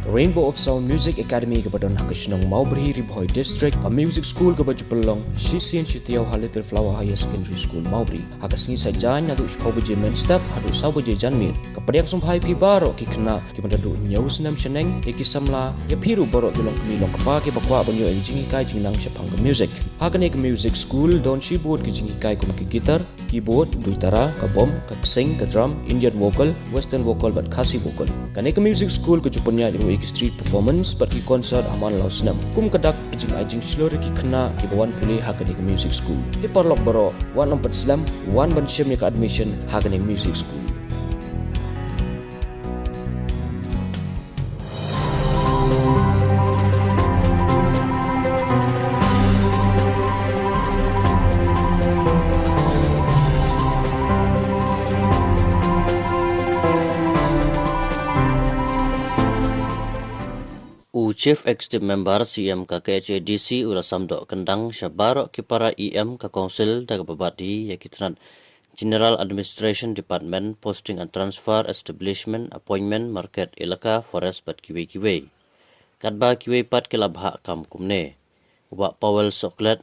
Rainbow of Sound Music Academy kepadon Hakashnong Maubri Ribhoi District, a music school kebajupelong Shisian Shitiau Little Flower Higher Secondary School Maubri. Hakasngi sajan yadu shpobaje men step hadu saubaje janmir. Kepada yang sumpai pi baro ki kena ki mandadu nyau senam sheneng ki samla ya piru baro kilong kemilong kepa ki bakwa banyo jingi kai jingnang shapang ke music. Hakane ke music school don shibut ki jingi kai kum ki gitar, keyboard, duitara, ke bom, ke sing, ke drum, Indian vocal, western vocal but Khasi vocal. Kane ke music school ke jupunya ki street performance bagi konsert aman lau senam. Kum kedak ajing seluruh ki kena ki bawan pulih hakane ke music school. Ti parlok baro wan nompat selam wan ban syem ke admission hakane music school. Chief Executive Member CM Khadc DC Urasam Dohkyndang Syabaro Kipara EM ka Council daga babadi yakitran General Administration Department Posting and Transfer Establishment Appointment Market Ilaka Forest Bat Kiwe Kadba Kiwe Pat Kilabha Kam Kumne Uba Powell Soklet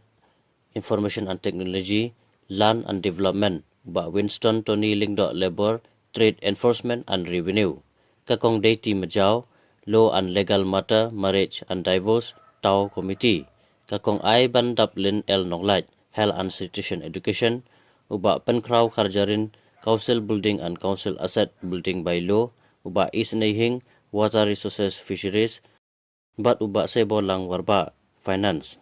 Information and Technology Land and Development Uba Winston Tony Lingdo Labor Trade Enforcement and Revenue Kakong Deity Majau Law and Legal Matter, Marriage and Divorce, Tau Committee. Kakong I Ban Dublin El Nonglight, Health and Sanitation Education, Uba Penkraw Karjarin, Council Building and Council Asset Building by Law, Uba East Nahing, Water Resources Fisheries, Bat Uba Sebo Lang Warba, Finance.